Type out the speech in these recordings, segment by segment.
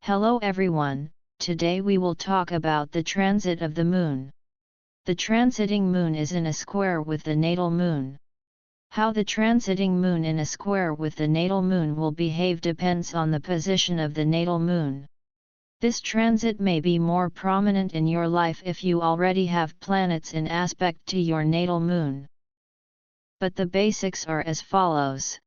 Hello everyone, today we will talk about the transit of the moon. The transiting moon is in a square with the natal moon. How the transiting moon in a square with the natal moon will behave depends on the position of the natal moon. This transit may be more prominent in your life if you already have planets in aspect to your natal moon. But the basics are as follows.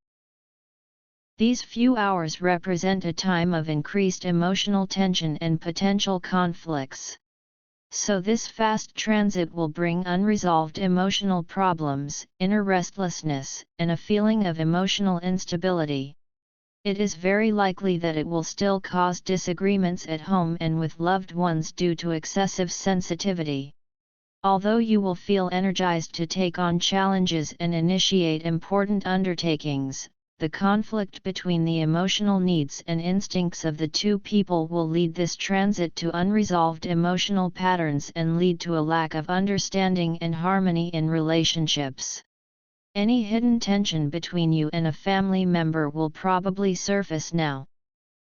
These few hours represent a time of increased emotional tension and potential conflicts. So this fast transit will bring unresolved emotional problems, inner restlessness, and a feeling of emotional instability. It is very likely that it will still cause disagreements at home and with loved ones due to excessive sensitivity. Although you will feel energized to take on challenges and initiate important undertakings, the conflict between the emotional needs and instincts of the two people will lead this transit to unresolved emotional patterns and lead to a lack of understanding and harmony in relationships. Any hidden tension between you and a family member will probably surface now.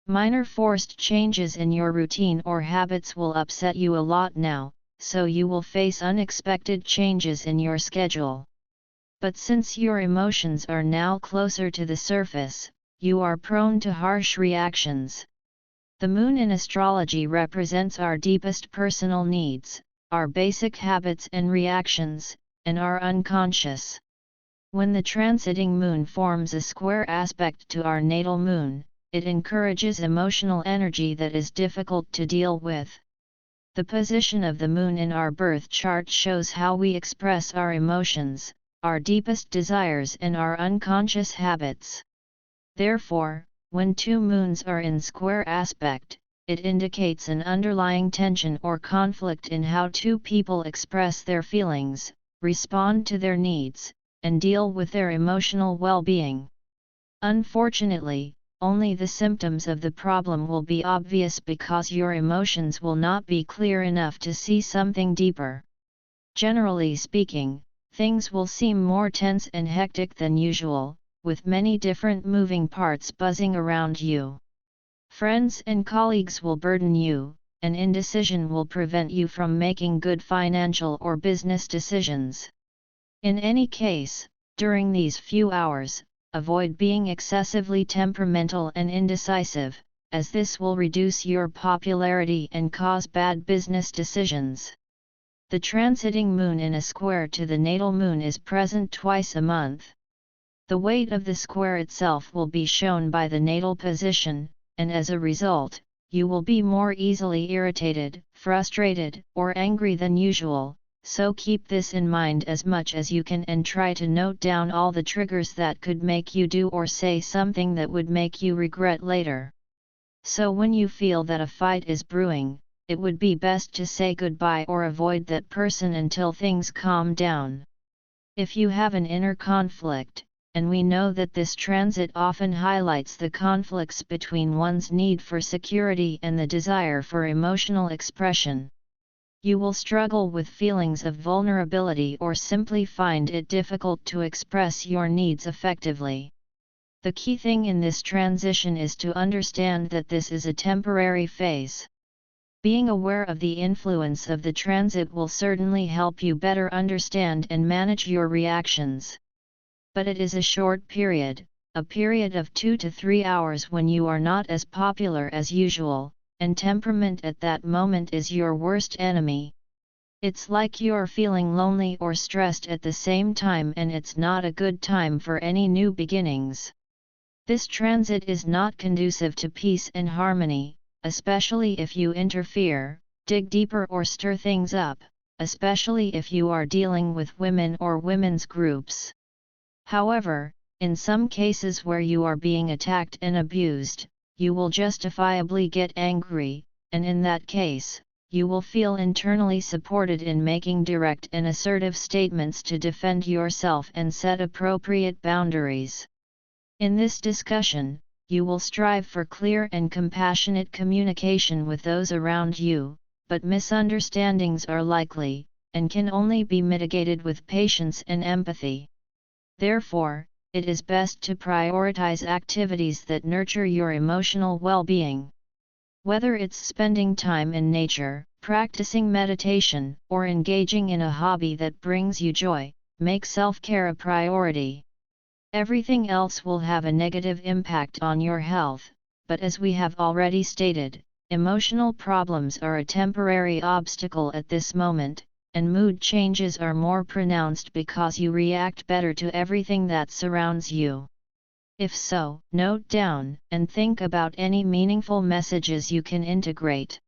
Minor forced changes in your routine or habits will upset you a lot now, so you will face unexpected changes in your schedule. But since your emotions are now closer to the surface, you are prone to harsh reactions. The moon in astrology represents our deepest personal needs, our basic habits and reactions, and our unconscious. When the transiting moon forms a square aspect to our natal moon, it encourages emotional energy that is difficult to deal with. The position of the moon in our birth chart shows how we express our emotions, our deepest desires and our unconscious habits. Therefore, when two moons are in square aspect, it indicates an underlying tension or conflict in how two people express their feelings, respond to their needs, and deal with their emotional well-being. Unfortunately, only the symptoms of the problem will be obvious because your emotions will not be clear enough to see something deeper. Generally speaking, things will seem more tense and hectic than usual, with many different moving parts buzzing around you. Friends and colleagues will burden you, and indecision will prevent you from making good financial or business decisions. In any case, during these few hours, avoid being excessively temperamental and indecisive, as this will reduce your popularity and cause bad business decisions. The transiting moon in a square to the natal moon is present twice a month. The weight of the square itself will be shown by the natal position, and as a result, you will be more easily irritated, frustrated, or angry than usual, so keep this in mind as much as you can and try to note down all the triggers that could make you do or say something that would make you regret later. So when you feel that a fight is brewing, it would be best to say goodbye or avoid that person until things calm down. If you have an inner conflict, and we know that this transit often highlights the conflicts between one's need for security and the desire for emotional expression, you will struggle with feelings of vulnerability or simply find it difficult to express your needs effectively. The key thing in this transition is to understand that this is a temporary phase. Being aware of the influence of the transit will certainly help you better understand and manage your reactions. But it is a short period, a period of 2 to 3 hours when you are not as popular as usual, and temperament at that moment is your worst enemy. It's like you're feeling lonely or stressed at the same time, and it's not a good time for any new beginnings. This transit is not conducive to peace and harmony, especially if you interfere, dig deeper or stir things up, especially if you are dealing with women or women's groups. However, in some cases where you are being attacked and abused, you will justifiably get angry, and in that case, you will feel internally supported in making direct and assertive statements to defend yourself and set appropriate boundaries. In this discussion, you will strive for clear and compassionate communication with those around you, but misunderstandings are likely, and can only be mitigated with patience and empathy. Therefore, it is best to prioritize activities that nurture your emotional well-being. Whether it's spending time in nature, practicing meditation, or engaging in a hobby that brings you joy, make self-care a priority. Everything else will have a negative impact on your health, but as we have already stated, emotional problems are a temporary obstacle at this moment, and mood changes are more pronounced because you react better to everything that surrounds you. If so, note down and think about any meaningful messages you can integrate.